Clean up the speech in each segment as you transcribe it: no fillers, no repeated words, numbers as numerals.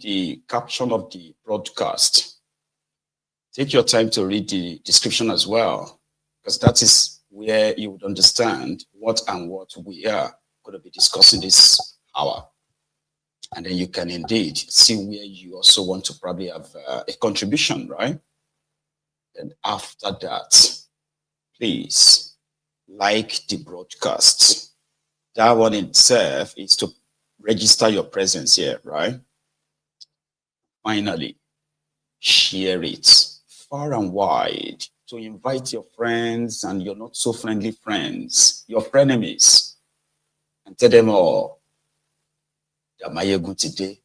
the caption of the broadcast, take your time to read the description as well, because that is where you would understand what we are going to be discussing this hour. And then you can indeed see where you also want to probably have a contribution, right? And after that, please like the broadcast. That one itself is to register your presence here, right? Finally, share it far and wide to invite your friends and your not so friendly friends, your frenemies, and tell them all that my good today.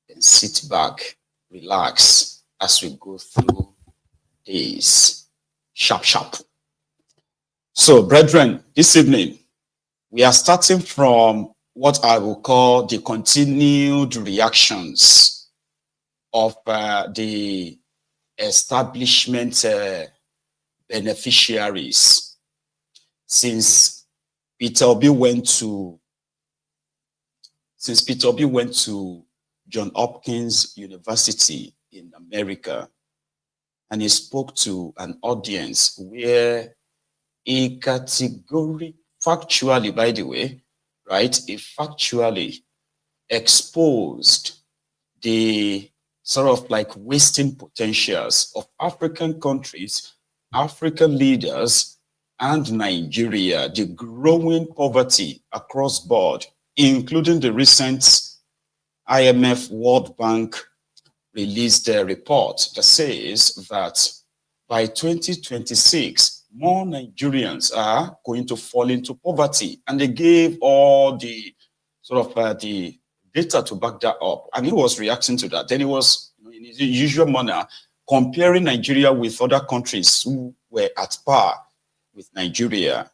Then sit back, relax as we go through this sharp. So, brethren, this evening we are starting from what I will call the continued reactions of the establishment beneficiaries since Peter Obi went to John Hopkins University in America, and he spoke to an audience where he factually, by the way, right, he factually exposed the sort of like wasting potentials of African countries, African leaders, and Nigeria, the growing poverty across board, including the recent IMF World Bank released a report that says that by 2026, more Nigerians are going to fall into poverty. And they gave all the sort of the data to back that up. And he was reacting to that. Then he was, in his usual manner, comparing Nigeria with other countries who were at par with Nigeria a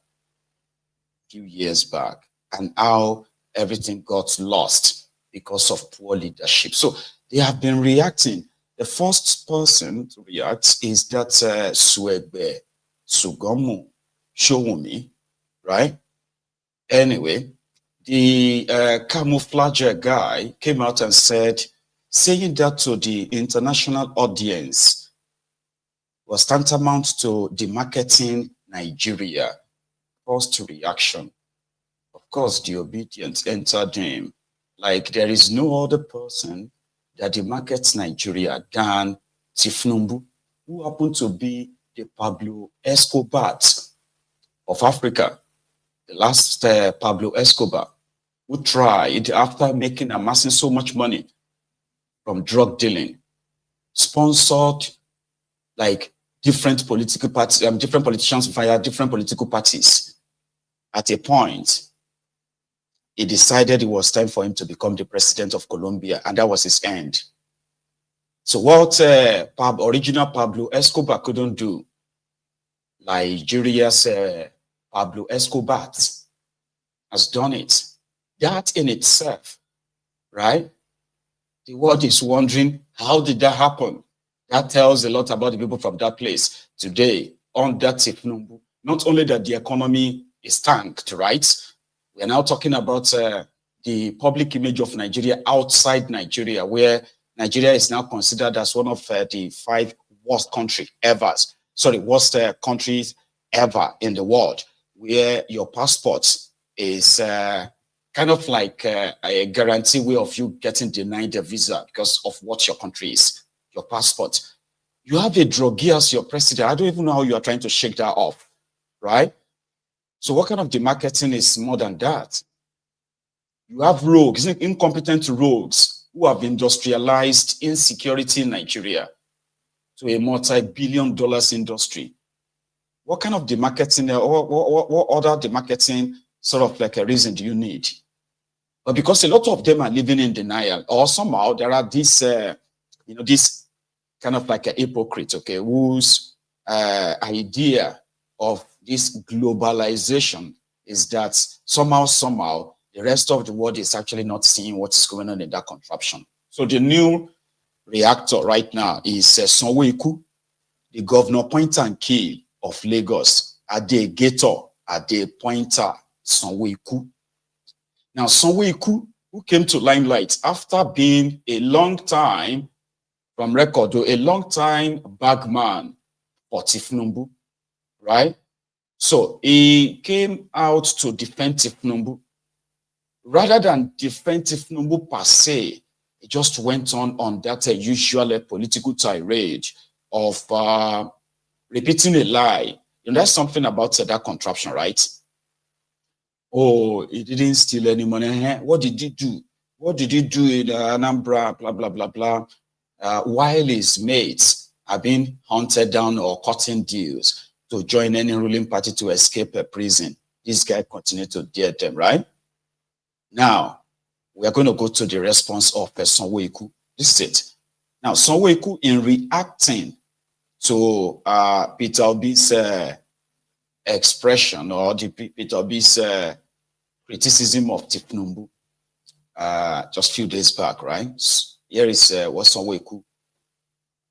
few years back, and how everything got lost because of poor leadership. So they have been reacting. The first person to react is that Swegbe Sugomu Showumi, right? Anyway, the camouflage guy came out and said, saying that to the international audience was tantamount to demarketing Nigeria. First reaction. Of course, the obedience entered him. Like there is no other person that demarkets Nigeria than Tinubu, who happened to be the Pablo Escobar of Africa. The last Pablo Escobar, who tried, after amassing so much money from drug dealing, sponsored like different political parties, different politicians via different political parties. At a point, he decided it was time for him to become the president of Colombia, and that was his end. So what original Pablo Escobar couldn't do, Nigeria's Pablo Escobar has done it. That in itself, right? The world is wondering, how did that happen? That tells a lot about the people from that place. Today, on that Tinubu, not only that the economy is tanked, right? We are now talking about the public image of Nigeria outside Nigeria, where Nigeria is now considered as one of the 5 worst countries ever. Worst countries ever in the world, where your passport is kind of like a guarantee way of you getting denied a visa because of what your country is, your passport. You have a druggie as your president. I don't even know how you are trying to shake that off, right? So what kind of demarketing is more than that? You have rogues, incompetent rogues, who have industrialized insecurity in Nigeria to a multi-billion-dollar industry. What kind of demarketing, what other demarketing sort of like a reason do you need? But because a lot of them are living in denial, or somehow there are these, this kind of like a hypocrite, okay, whose idea of this globalization is that somehow, the rest of the world is actually not seeing what's going on in that contraption. So the new reactor right now is Sanwoolu, the governor pointer and key of Lagos, at the pointer Sanwoolu. Now, Sanwoolu who came to limelight after being a long time, from record, a long time bagman for Tinubu, right? So he came out to defend Tinubu. Rather than defend Tinubu per se, he just went on that usual political tirade of repeating a lie. You know, that's something about that contraption, right? Oh, he didn't steal any money. What did he do? What did he do in Anambra? Blah, blah, blah, blah. While his mates are being hunted down or cutting deals to join any ruling party to escape a prison, this guy continued to dare them, right? Now, we are going to go to the response of Sanwoolu. This is it. Now, Sanwoolu, in reacting to Peter Obi's expression, or the Peter Obi's criticism of Tinubu just a few days back, right? Here is what Sanwoolu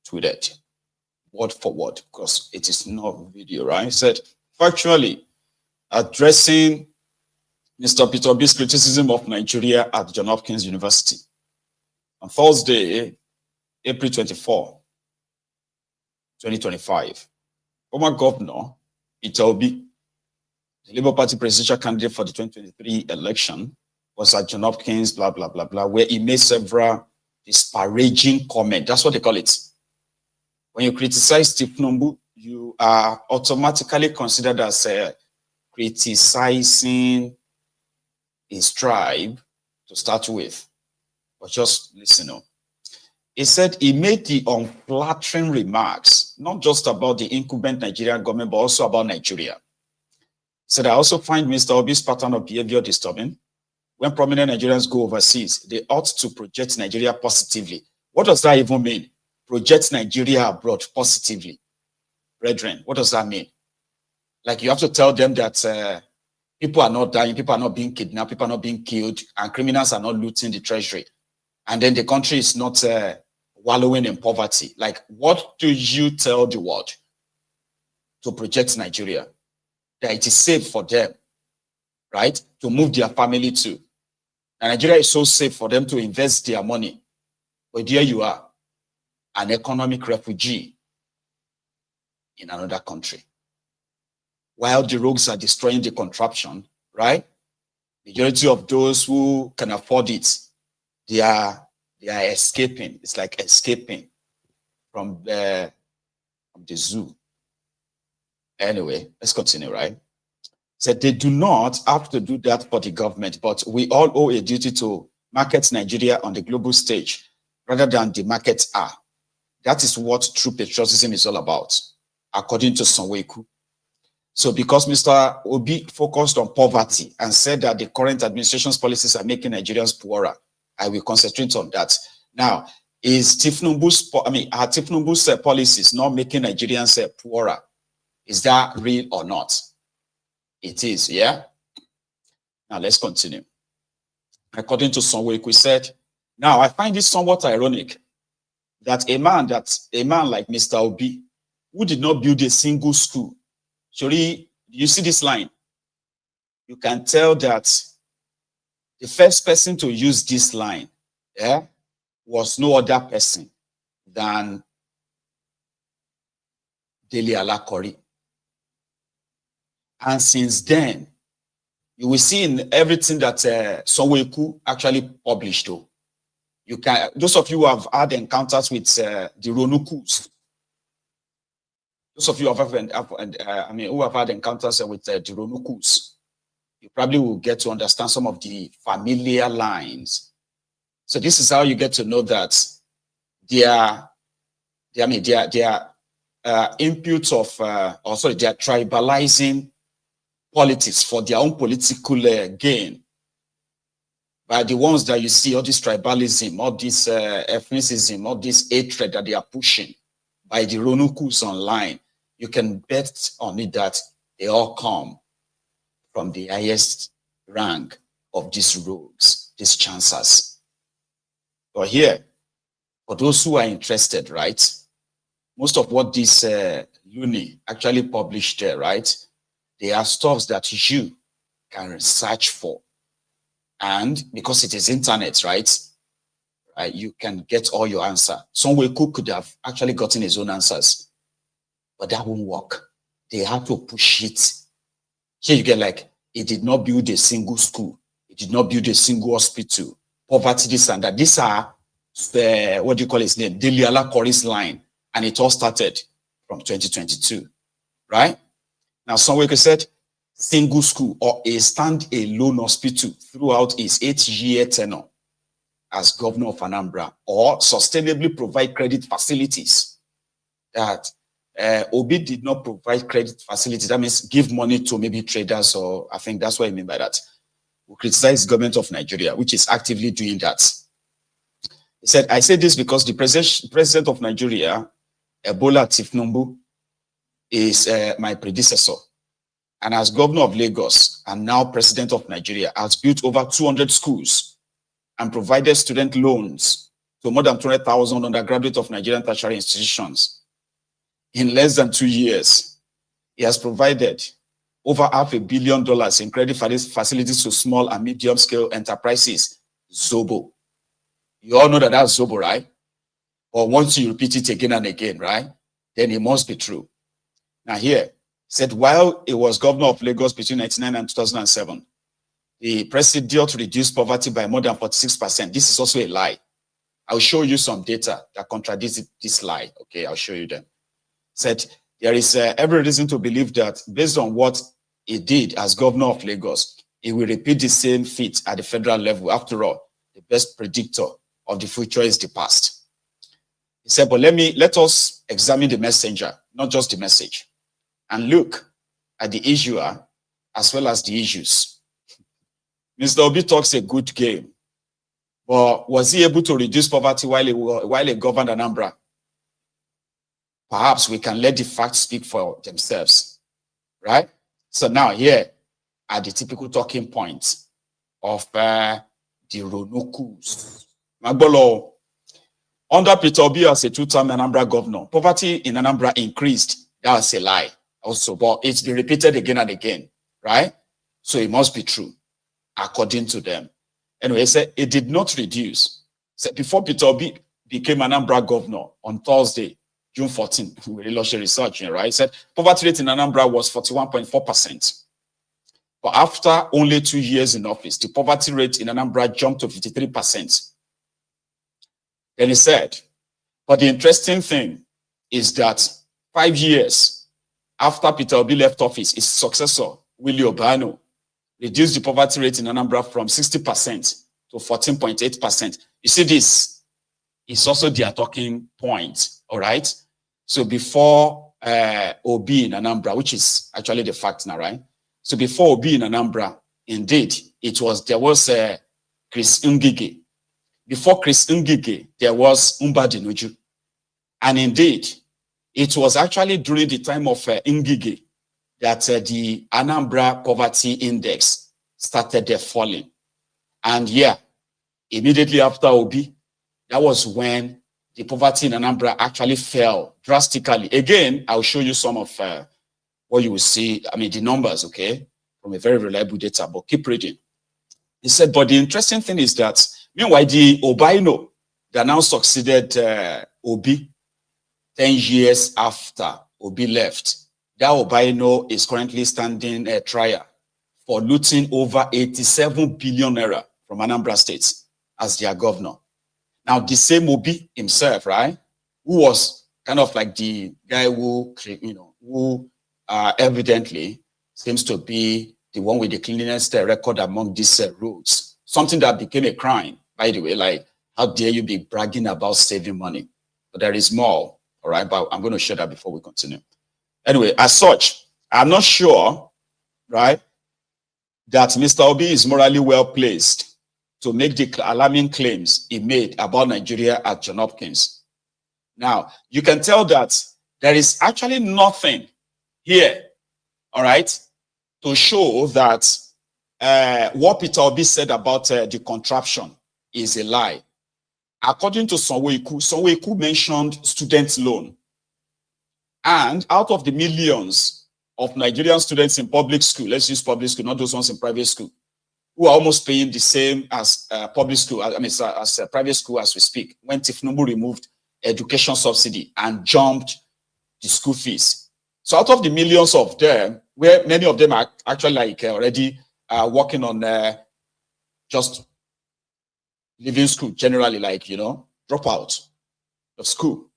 tweeted, word for word, because it is not video, right? He said, factually, addressing Mr. Peter Obi's criticism of Nigeria at Johns Hopkins University on Thursday, April 24, 2025. Former Governor Peter Obi, the Labour Party presidential candidate for the 2023 election, was at Johns Hopkins, blah, blah, blah, blah, where he made several disparaging comments. That's what they call it. When you criticize Tinubu, you are automatically considered as criticizing his tribe to start with. But just listen up. He said he made the unflattering remarks, not just about the incumbent Nigerian government, but also about Nigeria. He said, I also find Mr. Obi's pattern of behavior disturbing. When prominent Nigerians go overseas, they ought to project Nigeria positively. What does that even mean? Project Nigeria abroad positively. Brethren, what does that mean? Like, you have to tell them that people are not dying, people are not being kidnapped, people are not being killed, and criminals are not looting the treasury. And then the country is not wallowing in poverty. Like, what do you tell the world to project Nigeria? That it is safe for them, right, to move their family to. And Nigeria is so safe for them to invest their money. But here you are, an economic refugee in another country. While the rogues are destroying the contraption, right? Majority of those who can afford it, they are escaping. It's like escaping from the zoo. Anyway, let's continue, right? So they do not have to do that for the government, but we all owe a duty to market Nigeria on the global stage rather than the markets are. That is what true patriotism is all about, according to Sanwoolu. So because Mr. Obi focused on poverty and said that the current administration's policies are making Nigerians poorer, I will concentrate on that. Now, is Tinubu's policies not making Nigerians poorer? Is that real or not? It is, yeah? Now, let's continue. According to Sanwoolu, he said, now, I find this somewhat ironic that a man like Mr. Obi, who did not build a single school, Shori, you see this line? You can tell that the first person to use this line, yeah, was no other person than Dele Alakori. And since then, you will see in everything that Sanwoolu actually published, though. You can, those of you who have had encounters with the Ronukus, those of you who have had encounters with the Ronukus, you probably will get to understand some of the familiar lines. So this is how you get to know that their inputs of, they are tribalizing politics for their own political gain. By the ones that you see, all this tribalism, all this ethnicism, all this hatred that they are pushing by the Ronukus online, you can bet on it that they all come from the highest rank of these rogues, these chancers. But here, for those who are interested, right, most of what this loony actually published there, right, they are stuffs that you can search for And because it is internet, right? You can get all your answer. Sanwoolu could have actually gotten his own answers, but that won't work. They had to push it. Here you get like, he did not build a single school. He did not build a single hospital. Poverty, this and that. These are the, what do you call his name? Deliala Corey's line. And it all started from 2022, right? Now, Sanwoolu said, single school or a stand-alone hospital throughout his 8-year tenure as governor of Anambra, or sustainably provide credit facilities. That Obi did not provide credit facilities. That means give money to maybe traders, or I think that's what I mean by that. We criticize the government of Nigeria, which is actively doing that. He said, I say this because the president of Nigeria, Bola Tinubu, is my predecessor. And as governor of Lagos and now president of Nigeria, has built over 200 schools and provided student loans to more than 200,000 undergraduates of Nigerian tertiary institutions. In less than 2 years, he has provided over $500 million in credit facilities to small and medium-scale enterprises. Zobo. You all know that that's Zobo, right? Or once you repeat it again and again, right? Then it must be true. Now here, said while he was governor of Lagos between 1999 and 2007, the president reduced poverty by more than 46%. This is also a lie. I'll show you some data that contradicts this lie. Okay, I'll show you them. Said there is every reason to believe that based on what he did as governor of Lagos, he will repeat the same feat at the federal level. After all, the best predictor of the future is the past. He said, but let us examine the messenger, not just the message, and look at the issuer as well as the issues. Mr. Obi talks a good game, but was he able to reduce poverty while he governed Anambra? Perhaps we can let the facts speak for themselves, right? So now here are the typical talking points of the Ronokus. Magbolo, under Peter Obi as a two-term Anambra governor, poverty in Anambra increased. That was a lie also, but it's been repeated again and again, right? So it must be true, according to them. Anyway, he said it did not reduce. So before Peter Obi became Anambra governor on Thursday, June 14, we launched a research, right? He said poverty rate in Anambra was 41.4%. But after only 2 years in office, the poverty rate in Anambra jumped to 53%. Then he said, but the interesting thing is that 5 years after Peter Obi left office, his successor, Willie Obiano, reduced the poverty rate in Anambra from 60% to 14.8%. You see, this is also their talking point, all right? So before Obi in Anambra, which is actually the fact now, right? So before Obi in Anambra, indeed, there was Chris Ngige. Before Chris Ngige, there was Umba Dinuju. And indeed, it was actually during the time of Ngige that the Anambra Poverty Index started falling. And yeah, immediately after Obi, that was when the poverty in Anambra actually fell drastically. Again, I'll show you some of what you will see, I mean, the numbers, okay, from a very reliable data, but keep reading. He said, but the interesting thing is that, meanwhile, the Obiano that now succeeded Obi 10 years after Obi left, that Obiano is currently standing a trial for looting over 87 billion naira from Anambra State as their governor. Now, the same Obi himself, right, who was kind of like the guy who, who evidently seems to be the one with the cleanest record among these roads. Something that became a crime, by the way, like, how dare you be bragging about saving money? But there is more, all right, but I'm going to share that before we continue. Anyway, as such, I'm not sure, right, that Mr. Obi is morally well placed to make the alarming claims he made about Nigeria at John Hopkins. Now, you can tell that there is actually nothing here, all right, to show that what Peter Obi said about the contraption is a lie. According to Sanwoolu mentioned student loan. And out of the millions of Nigerian students in public school, let's use public school, not those ones in private school, who are almost paying the same as public school, I mean, as private school as we speak, when Tinubu removed education subsidy and jumped the school fees. So out of the millions of them, where many of them are actually like already working on just leaving school, generally like, you know, drop out of school.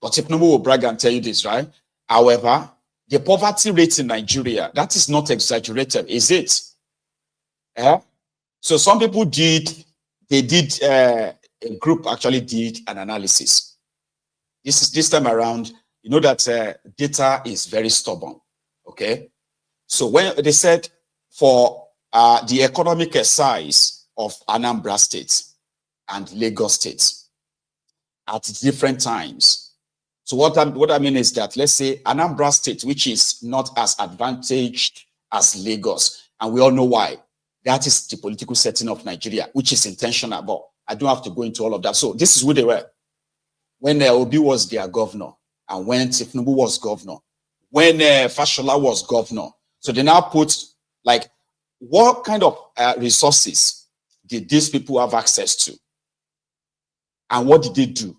But Tinubu will brag and tell you this, right? However, the poverty rate in Nigeria, that is not exaggerated, is it? So some people a group actually did an analysis. This time around, you know that data is very stubborn, okay? So when they said for the economic size of Anambra State and Lagos State at different times. So what I mean is that, let's say Anambra State, which is not as advantaged as Lagos, and we all know why. That is the political setting of Nigeria, which is intentional, but I don't have to go into all of that. So this is who they were. When Obi was their governor, and when Tinubu was governor, when Fashola was governor. So they now put, like, what kind of resources did these people have access to? And what did they do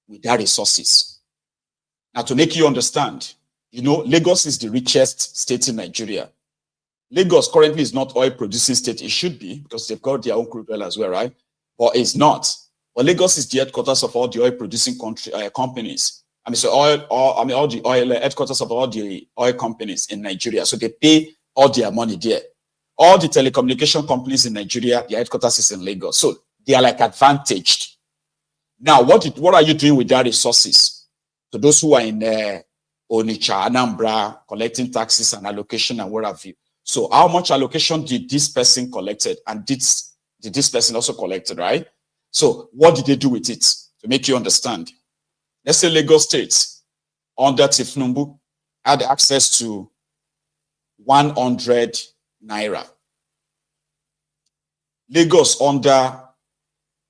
with their resources? Now, to make you understand, you know, Lagos is the richest state in Nigeria. Lagos currently is not oil producing state. It should be, because they've got their own crude oil as well, right? But it's not. But Lagos is the headquarters of all the oil producing companies. I mean, so all the oil headquarters of all the oil companies in Nigeria. So they pay all their money there. All the telecommunication companies in Nigeria, their headquarters is in Lagos. So they are like advantaged. Now, what are you doing with their resources? So those who are in Onitsha, Anambra, collecting taxes and allocation and what have you. So how much allocation did this person collected, and did this person also collected, right? So what did they do with it? To make you understand. Let's say Lagos State under Tinubu had access to 100 naira. Lagos under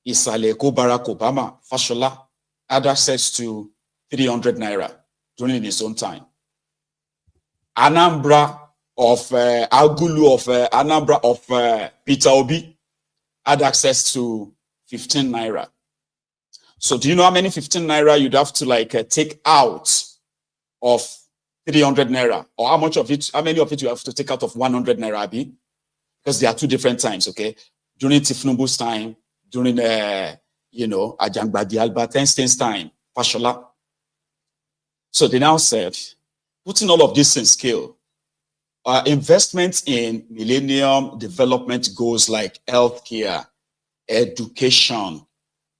Isaleko Barack Obama, Fashola, had access to 300 naira during his own time. Anambra of Agulu of Anambra of Peter Obi had access to 15 naira. So do you know how many 15 naira you'd have to like take out of 300 naira? Or how many of it you have to take out of 100 naira, Abi? Because there are two different times, okay? During Tinubu's time, during, Ajangbadi Albert Einstein's time, Fashola. So they now said, putting all of this in scale, investments in millennium development goals like healthcare, education,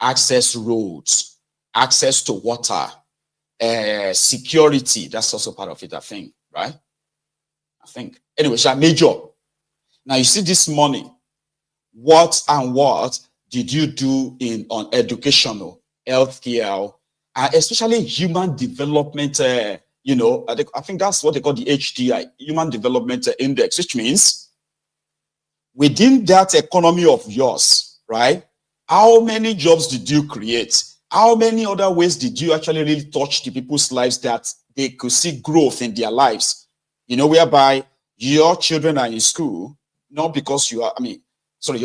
access roads, access to water, security, that's also part of it, I think, right? I think. Anyway, it's a major. Now you see this money. What did you do on educational, healthcare, especially human development, I think that's what they call the HDI, Human Development Index, which means within that economy of yours, right? How many jobs did you create? How many other ways did you actually really touch the people's lives that they could see growth in their lives? You know, whereby your children are in school, not because your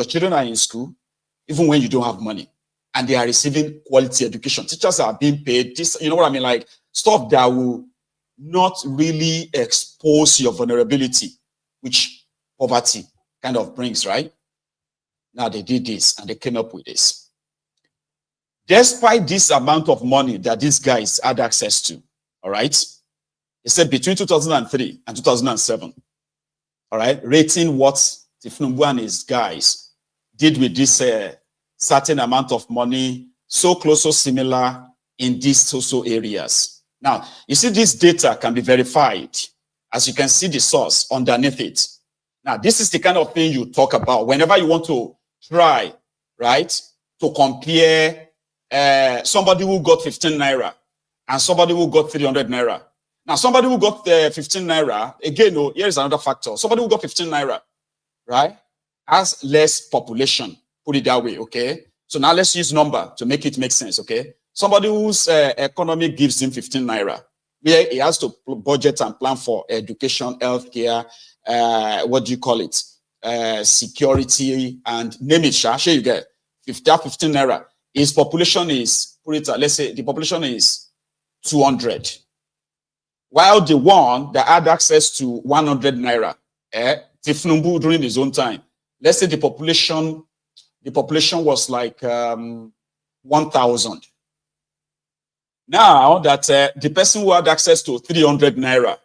children are in school, even when you don't have money, and they are receiving quality education. Teachers are being paid. This, you know what I mean? Like stuff that will not really expose your vulnerability, which poverty kind of brings, right? Now they did this and they came up with this. Despite this amount of money that these guys had access to, all right? They said between 2003 and 2007, all right, rating what Tinubu and his guys did with this certain amount of money, so close, so similar in these social areas. Now, you see this data can be verified. As you can see the source underneath it. Now, this is the kind of thing you talk about whenever you want to try, right, to compare somebody who got 15 naira and somebody who got 300 naira. Now, somebody who got 15 naira, again, here's another factor. Somebody who got 15 naira, right, has less population, put it that way, okay? So now let's use number to make it make sense, okay? Somebody whose economy gives him 15 naira, where he has to budget and plan for education, healthcare, security, and name it, sure you get 15 naira. His population is, let's say the population is 200. While the one that had access to 100 naira, Tinubu during his own time, let's say the population was like 1,000. Now that the person who had access to 300 naira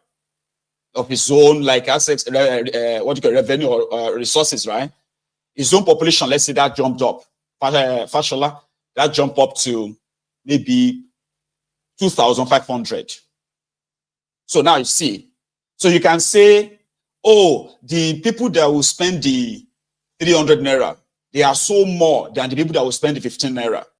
of his own, like assets, revenue or resources, right? His own population, let's say that jumped up. Fashola, that jumped up to maybe 2,500. So now you see. So you can say, oh, the people that will spend the 300 naira, they are so more than the people that will spend the 15 naira.